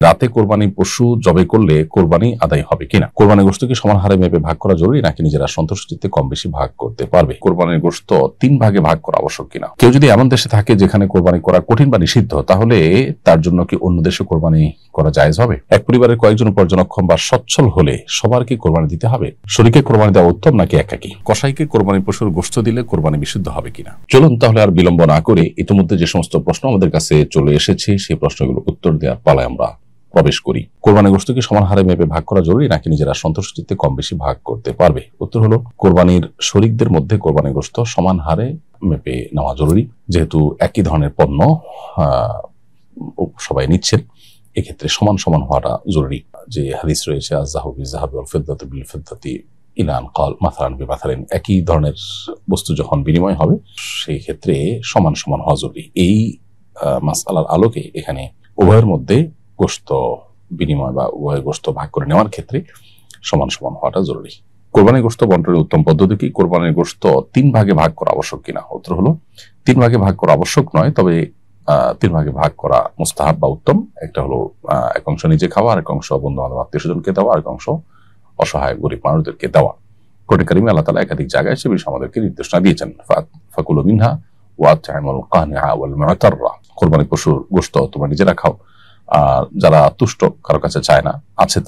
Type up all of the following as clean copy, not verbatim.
রাতে কোরবানি পশু জবে করলে কোরবানি আদায় হবে কিনা, কোরবানির গোশত কি সমান হারে মেপে ভাগ করা জরুরি নাকি নিজেরা সন্তুষ্টিতে কম বেশি ভাগ করতে পারবে? কোরবানির গোশত 3 ভাগে ভাগ করা আবশ্যক কিনা? কেউ যদি এমন দেশে থাকে যেখানে কোরবানি করা কঠিন বা নিষিদ্ধ, তাহলে তার জন্য কি অন্য দেশে কোরবানি করা জায়েজ হবে? এক পরিবারের কয়েকজন উপার্জনক্ষম বা সচ্ছল হলে সবার কি কোরবানি দিতে হবে? শরীকে কোরবানি দেওয়া উত্তম নাকি একাকী? কসাইকে কোরবানি পশুর গোশত দিলে কোরবানি বিশুদ্ধ হবে কিনা? চলুন তাহলে আর বিলম্ব না করে ইতিমধ্যে যে সমস্ত প্রশ্ন আমাদের কাছে চলে এসেছে সেই প্রশ্নগুলো উত্তর দেওয়ার পালায় আমরা প্রবেশ করি। কোরবানির গোশত কি সমান হারে মেপে ভাগ করা জরুরি নাকি নিজেরা সন্তুষ্টিতে কম বেশি ভাগ করতে পারবে? উত্তর হলো, কোরবানির শরিকদের মধ্যে কোরবানির গোশত সমান হারে মেপে নেওয়া জরুরি। যেহেতু একই ধরনের পণ্য সবাই নিচ্ছেন, এক্ষেত্রে সমান সমান হওয়াটা জরুরি। যে হাদিস রয়েছে, আয-যাহাবু বিয-যাহাবি ওয়াল ফিদ্দাতু বিল ফিদ্দাতি ইলা আন ক্বাল মাসালান বিমাসালিন, একই ধরনের বস্তু যখন বিনিময় হবে সেই ক্ষেত্রে সমান সমান হওয়া জরুরি। এই মাসআলার আলোকে এখানে উভয়ের মধ্যে গোশত বিনিময় বা উভয় গোশত ভাগ করে নেওয়ার ক্ষেত্রে সমান সমান হওয়াটা জরুরি। কোরবানির গোশত বন্টনের উত্তম পদ্ধতি কি? কোরবানির গোশত 3 ভাগে ভাগ করা আবশ্যক কিনা? উত্তর হলো, 3 ভাগে ভাগ করা আবশ্যক নয়, তবে 3 ভাগে ভাগ করা মুস্তাহাব বা উত্তম। একটা হলো এক অংশ নিজে খাওয়া, আর এক অংশ বন্ধু বান্ধব আত্মীয় স্বজনকে দেওয়া, আর এক অংশ অসহায় গরিব মানুষদেরকে দেওয়া। কোরআন কারীমে আল্লাহ তাআলা একাধিক জায়গায় সে বিষয়ে আমাদেরকে নির্দেশনা দিয়েছেন। ফাকুলু মিনহা ওয়া আত'ইমুল কানিআ ওয়াল মু'তাররা, কোরবানি পশুর গোশত তোমরা নিজেরা খাও, যারা তুষ্ট কারো কাছে চায় না, আছে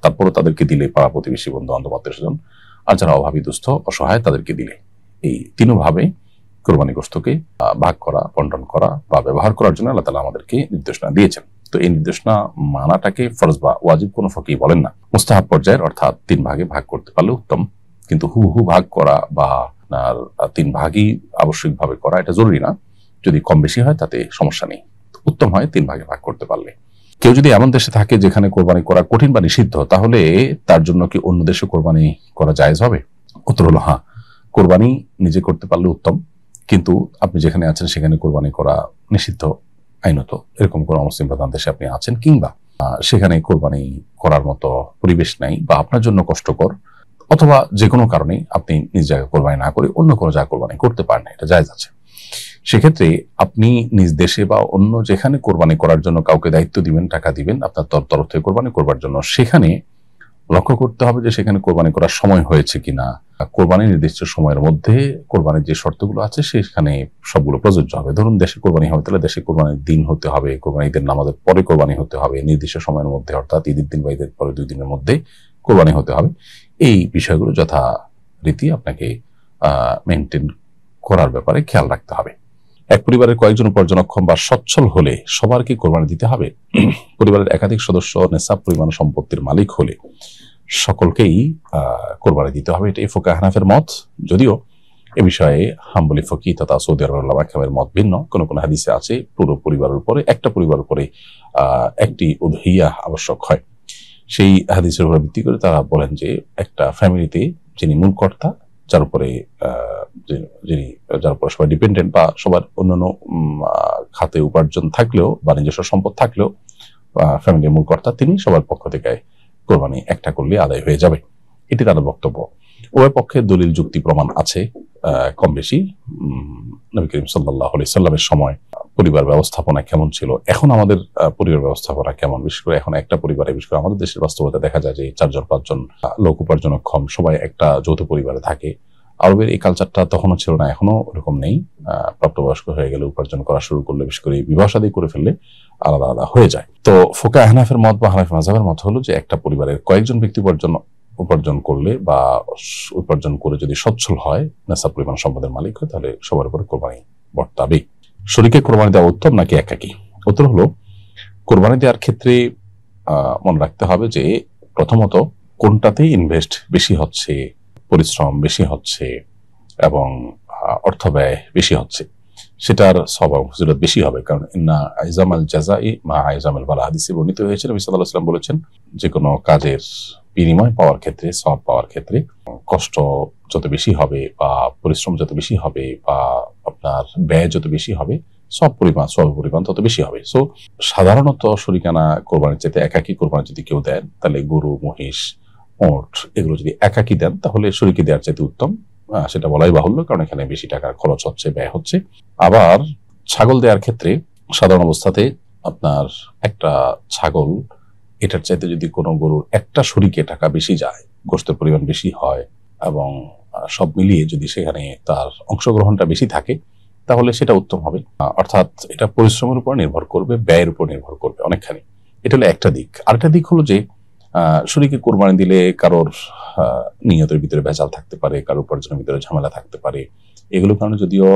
তারপরে তাদেরকে দিলে, পাড়া প্রতিবেশী বন্ধু বান্ধব আত্মীয় স্বজন, আর যারা অভাবী দুস্থ অসহায় তাদেরকে দিলে। এই তিনভাবে কোরবানি গোশতকে ভাগ করা, বন্টন করা বা ব্যবহার করার জন্য আল্লাহ তাআলা আমাদেরকে নির্দেশনা দিয়েছেন। তো এই নির্দেশনা মানাটাকে ফরজ বা ওয়াজিব কোনো ফকিহ বলেন না, মুস্তাহাব পর্যায়ের, অর্থাৎ 3 ভাগে ভাগ করতে পারলে উত্তম। কিন্তু হু ভাগ করা বা 3 ভাগই আবশ্যিকভাবে করা এটা জরুরি না। যদি কম বেশি হয় তাতে সমস্যা নেই, উত্তম হয় 3 ভাগে ভাগ করতে পারলে। কেউ যদি এমন দেশে থাকে যেখানে কোরবানি করা কঠিন বা নিষিদ্ধ, তাহলে তার জন্য কি অন্য দেশে কোরবানি করা জায়েজ হবে? উত্তর হলো হ্যাঁ, কোরবানি নিজে করতে পারলে উত্তম, কিন্তু আপনি যেখানে আছেন সেখানে কোরবানি করা নিষিদ্ধ আইনত, এরকম কোন মুসলিম প্রধান দেশে আপনি আছেন, কিংবা সেখানে কোরবানি করার মতো পরিবেশ নাই বা আপনার জন্য কষ্টকর, অথবা যে কোনো কারণে আপনি নিজ জায়গায় কোরবানি না করে অন্য কোনো জায়গায় কোরবানি করতে পারেন না, এটা জায়েজ আছে। সেক্ষেত্রে আপনি নিজ দেশে বা অন্য যেখানে কোরবানি করার জন্য কাউকে দায়িত্ব দিবেন, টাকা দিবেন আপনার তরফ থেকে কোরবানি করবার জন্য, সেখানে লক্ষ্য করতে হবে যে সেখানে কোরবানি করার সময় হয়েছে কিনা। কোরবানি নির্দিষ্ট সময়ের মধ্যে কোরবানির যে শর্তগুলো আছে সেখানে সবগুলো প্রযোজ্য হবে। ধরুন দেশে কোরবানি হবে, তাহলে দেশে কোরবানির দিন হতে হবে, কোরবানি ঈদের নামাজের পরে কোরবানি হতে হবে, নির্দিষ্ট সময়ের মধ্যে, অর্থাৎ ঈদের দিন বা ঈদের পরে 2 দিনের মধ্যে কোরবানি হতে হবে। এই বিষয়গুলো যথারীতি আপনাকে মেনটেন করার ব্যাপারে খেয়াল রাখতে হবে। এক পরিবারের কয়েকজন উপার্জনক্ষম বা সচ্ছল হলে সবার কি কোরবানি দিতে হবে? পরিবারের একাধিক সদস্য নেশাব পরিমাণ সম্পত্তির মালিক হলে সকলকেই কোরবানি দিতে হবে, এটাই ফুকাহা হানাফের মত। যদিও এ বিষয়ে হাম্বলি ফকিহ তথা সৌদি আরবের উলামা কেরামের মত ভিন্ন। কোন কোন হাদিসে আছে পুরো পরিবারের উপরে, একটা পরিবারের উপরে একটি উদহিয়া আবশ্যক হয়। সেই হাদিসের উপর ভিত্তি করে তারা বলেন যে একটা ফ্যামিলিতে যিনি মূল কর্তা, যার উপরে সবাই ডিপেন্ডেন্ট বা সবার অন্যান্য খাতে উপার্জন থাকলেও বা নিজস্ব সম্পদ থাকলেও ফ্যামিলির মূল কর্তা তিনি, সবার পক্ষ থেকে কোরবানি একটা করলে আদায় হয়ে যাবে, এটি তাদের বক্তব্য। উভয় পক্ষে দলিল যুক্তি প্রমাণ আছে কম বেশি। নবী করিম সাল্লাল্লাহু আলাইহি সাল্লামের সময় পরিবার ব্যবস্থাপনা কেমন ছিল, এখন আমাদের পরিবার ব্যবস্থাপনা কেমন, বিশেষ করে এখন একটা পরিবারে, বিশেষ করে আমাদের দেশের বাস্তবতা দেখা যায় যে 4-5 লোক উপার্জনক্ষম সবাই একটা যৌথ পরিবারে থাকে। আরবের এই কালচারটা তখনও ছিল না, এখনো ওরকম নেই। প্রাপ্তবয়স্ক হয়ে গেলে উপার্জন করা শুরু করলে, বিশেষ করে বিবাহ শাদী করে ফেললে আলাদা আলাদা হয়ে যায়। তো ফুকাহা হানাফের মত বা হানাফি মাযহাবের মত হলো যে একটা পরিবারের কয়েকজন ব্যক্তি উপার্জন করলে বা উপার্জন করে যদি সচ্ছল হয়, নেশাব পরিমাণ সম্পদের মালিক হয়, তাহলে সবার উপরে কোরবানি বর্তাবে। শরীকে কোরবানি দেওয়া উত্তম নাকি একাকী? উত্তর হলো, কোরবানি দেওয়ার ক্ষেত্রে মনে রাখতে হবে যে প্রথমত কোনটাতে ইনভেস্ট বেশি হচ্ছে, পরিশ্রম বেশি হচ্ছে এবং অর্থ ব্যয় বেশি হচ্ছে, সেটার সওয়াব ফজিলত বেশি হবে। কারণ ইন্না আইজামাল জাযাই মা আইজামিল বালা, হাদিসে বর্ণিত হয়েছে, নবী সাল্লাল্লাহু আলাইহি ওয়াসাল্লাম বলেছেন যে কোনো কাজের বিনিময় পাওয়ার ক্ষেত্রে, সওয়াব পাওয়ার ক্ষেত্রে কষ্ট যত বেশি হবে বা পরিশ্রম যত বেশি হবে বা আপনার ব্যয় যত বেশি হবে, সওয়াবের পরিমাণ তত বেশি হবে। সো সাধারণত শরিকানা কোরবানির চাইতে একাকী কোরবানি যদি কেউ দেন, তাহলে গরু, মহিষ, ওট এগুলো যদি একাকী দেন তাহলে শরিকি দেওয়ার চাইতে উত্তম, সেটা বলাই বাহুল্য, কারণ এখানে বেশি টাকার খরচ হচ্ছে, ব্যয় হচ্ছে। আবার ছাগল দেওয়ার ক্ষেত্রে সাধারণ অবস্থাতে আপনার একটা ছাগল এটার চাইতে যদি কোনো গরুর একটা শরীকে টাকা বেশি যায়, গোশতের পরিমাণ বেশি হয় এবং সব মিলিয়ে যদি সেখানে তার অংশগ্রহণটা বেশি থাকে, তাহলে সেটা উত্তম হবে। অর্থাৎ এটা পরিশ্রমের উপর নির্ভর করবে, ব্যয়ের উপর নির্ভর করবে অনেকখানি। এটা হলো একটা দিক। আরেকটা দিক হলো যে শরীকে কোরবানি দিলে কারোর নিয়তের ভিতরে ভেজাল থাকতে পারে, কারোর উপার্জনের ভিতরে ঝামেলা থাকতে পারে। এগুলোর কারণে যদিও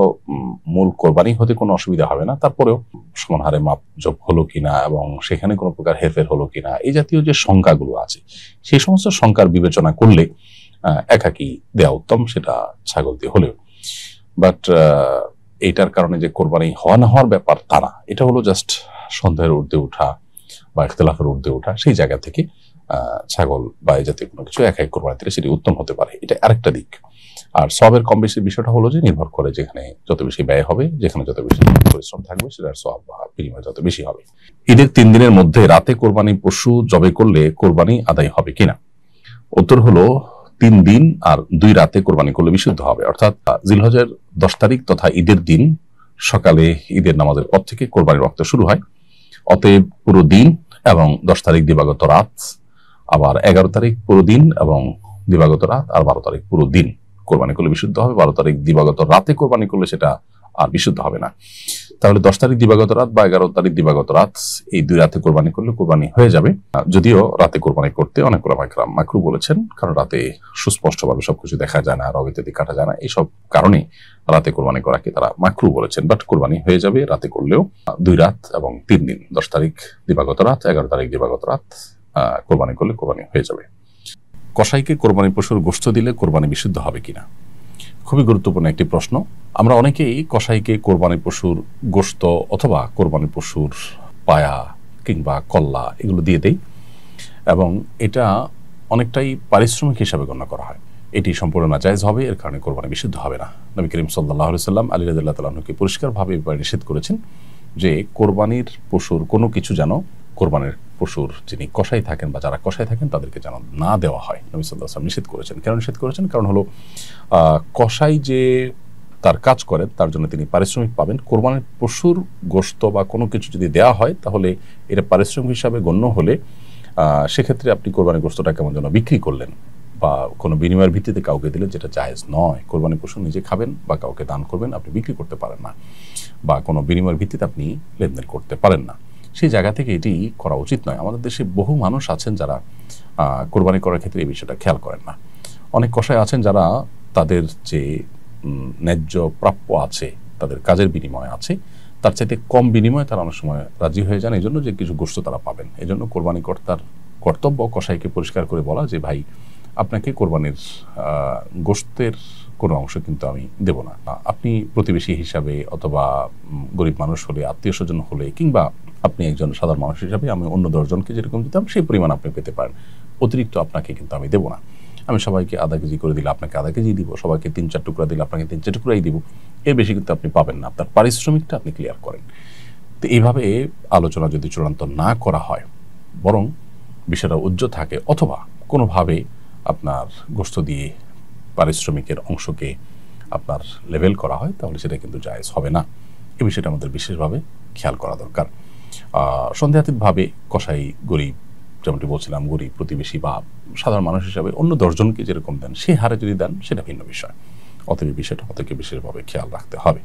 মূল কোরবানি হতে কোনো অসুবিধা হবে না, তারপরেও সমান হারে মাপ যোগ হলো কিনা এবং সেখানে কোনো প্রকার হেরফের হলো কিনা, এই জাতীয় যে শঙ্কাগুলো আছে, সেই সমস্ত শঙ্কার বিবেচনা করলে একাকি দেওয়া উত্তম, সেটা ছাগল দিয়ে হলেও। বাট এইটার কারণে যে কোরবানি হওয়া না হওয়ার ব্যাপার তা না, এটা হলো জাস্ট সন্দেহের ঊর্ধ্বে ওঠা বা ইখতিলাফের ঊর্ধ্বে ওঠা। সেই জায়গা থেকে ছাগল বা এই জাতীয় কোনো কিছু একাই কোরবানি দিলে সেটি উত্তম হতে পারে, এটা আরেকটা দিক। আর সবের কম বেশি বিষয়টা হলো যে নির্ভর করে যেখানে যত বেশি ব্যয় হবে, যেখানে যত বেশি পরিশ্রম থাকবে, সেটার সব বা বিনিময় যত বেশি হবে। ঈদের 3 দিনের মধ্যে রাতে কোরবানি পশু জবে করলে কোরবানি আদায় হবে কিনা? উত্তর হলো 3 দিন আর 2 রাতে কোরবানি করলে বিশুদ্ধ হবে। অর্থাৎ জিলহজের 10 তারিখ তথা ঈদের দিন সকালে ঈদের নামাজের পর থেকে কোরবানির ওয়াক্ত শুরু হয়। অতএব পুরো দিন এবং 10 তারিখ দিবাগত রাত, আবার 11 তারিখ পুরো দিন এবং দিবাগত রাত, আর 12 তারিখ পুরো দিন কোরবানি করলে বিশুদ্ধ হবে। 12 তারিখ দিবাগত রাতে কোরবানি করলে সেটা আর বিশুদ্ধ হবে না। তাহলে 10 তারিখ দিবাগত রাত বা 11 তারিখ দিবাগত রাত, এই 2 রাতে কোরবানি করলে কোরবানি হয়ে যাবে। যদিও রাতে কোরবানি করতে অনেক ওলামা কেরাম মাকরু বলেছেন, কারণ রাতে সুস্পষ্টভাবে সবকিছু দেখা যায় না, রব ইত্যাদি কাটা যায় না, এইসব কারণে রাতে কোরবানি করাকে তারা মাকরু বলেছেন। বাট কোরবানি হয়ে যাবে রাতে করলেও। 2 রাত এবং 3 দিন, 10 তারিখ দিবাগত রাত, 11 তারিখ দিবাগত রাত কোরবানি করলে কোরবানি হয়ে যাবে। কসাইকে কোরবানি পশুর গোশত দিলে কোরবানি বিশুদ্ধ হবে কিনা? খুবই গুরুত্বপূর্ণ একটি প্রশ্ন। আমরা অনেকেই কসাইকে কোরবানি পশুর গোশত অথবা কোরবানি পশুর পায়া কিংবা কল্লা এগুলো দিয়ে দেই, এবং এটা অনেকটাই পারিশ্রমিক হিসাবে গণ্য করা হয়। এটি সম্পূর্ণ নাজায়েজ হবে, এর কারণে কোরবানি বিশুদ্ধ হবে না। নবী করিম সাল্লাল্লাহু আলাইহি সাল্লাম আলী রাদিয়াল্লাহু তাআলা আনহুকে পরিষ্কারভাবে নিষেধ করেছেন যে কোরবানির পশুর কোনো কিছু যেন কোরবানির পশুর যিনি কসাই থাকেন বা যারা কসাই থাকেন তাদেরকে যেন না দেওয়া হয়। নবী সাল্লাল্লাহু আলাইহি ওয়াসাল্লাম নিষেধ করেছেন। কেন নিষেধ করেছেন? কারণ হলো কসাই যে তার কাজ করেন তার জন্য তিনি পারিশ্রমিক পাবেন। কোরবানির পশুর গোশত বা কোনো কিছু যদি দেওয়া হয় তাহলে এটা পারিশ্রমিক হিসাবে গণ্য হলে সেক্ষেত্রে আপনি কোরবানির গোশতটা কেমন যেন বিক্রি করলেন বা কোনো বিনিময়ের ভিত্তিতে কাউকে দিলেন, যেটা জায়েজ নয়। কোরবানির পশু নিজে খাবেন বা কাউকে দান করবেন, আপনি বিক্রি করতে পারেন না, বা কোনো বিনিময়ের ভিত্তিতে আপনি লেনদেন করতে পারেন না। সেই জায়গা থেকে এটি করা উচিত নয়। আমাদের দেশে বহু মানুষ আছেন যারা কোরবানি করার ক্ষেত্রে এই বিষয়টা খেয়াল করেন না। অনেক কসাই আছেন যারা তাদের যে ন্যায্য প্রাপ্য আছে, তাদের কাজের বিনিময় আছে, তার চাইতে কম বিনিময়ে তারা অনেক সময় রাজি হয়ে যান, এই জন্য যে কিছু গোশত তারা পাবেন। এই জন্য কোরবানি কর্তার কর্তব্য কসাইকে পরিষ্কার করে বলা যে ভাই, আপনাকে কোরবানির গোশতের কোনো অংশ কিন্তু আমি দেব না। আপনি প্রতিবেশী হিসাবে অথবা গরিব মানুষ হলে, আত্মীয় স্বজন হলে, কিংবা আপনি একজন সাধারণ মানুষ হিসাবে আমি অন্য 10 জনকে যেরকম দিতাম সেই পরিমাণ আপনি পেতে পারেন, অতিরিক্ত আপনাকে কিন্তু আমি দেব না। আমি সবাইকে আধা কেজি করে দিলে আপনাকে আধা কেজি দিব, সবাইকে 3-4 টুকরা দিলে আপনাকে 3-4 টুকরাই দিব, এর বেশি কিন্তু আপনি পাবেন না। আপনার পারিশ্রমিকটা আপনি ক্লিয়ার করেন। তো এইভাবে আলোচনা যদি চূড়ান্ত না করা হয়, বরং বিষয়টা উজ্জ্বল থাকে, অথবা কোনোভাবে আপনার গোশত দিয়ে পারিশ্রমিকের অংশকে আপনার লেভেল করা হয়, তাহলে সেটা কিন্তু জায়েজ হবে না। এই বিষয়টা আমাদের বিশেষভাবে খেয়াল করা দরকার। সন্দেহাতীতভাবে কসাই গরিব, যেমনটি বলছিলাম, গরিব প্রতিবেশী বা সাধারণ মানুষ হিসাবে অন্য 10 জনকে যেরকম দেন সেই হারে যদি দেন সেটা ভিন্ন বিষয়। অতএব বিষয়টা আমাদেরকে বিশেষভাবে খেয়াল রাখতে হবে।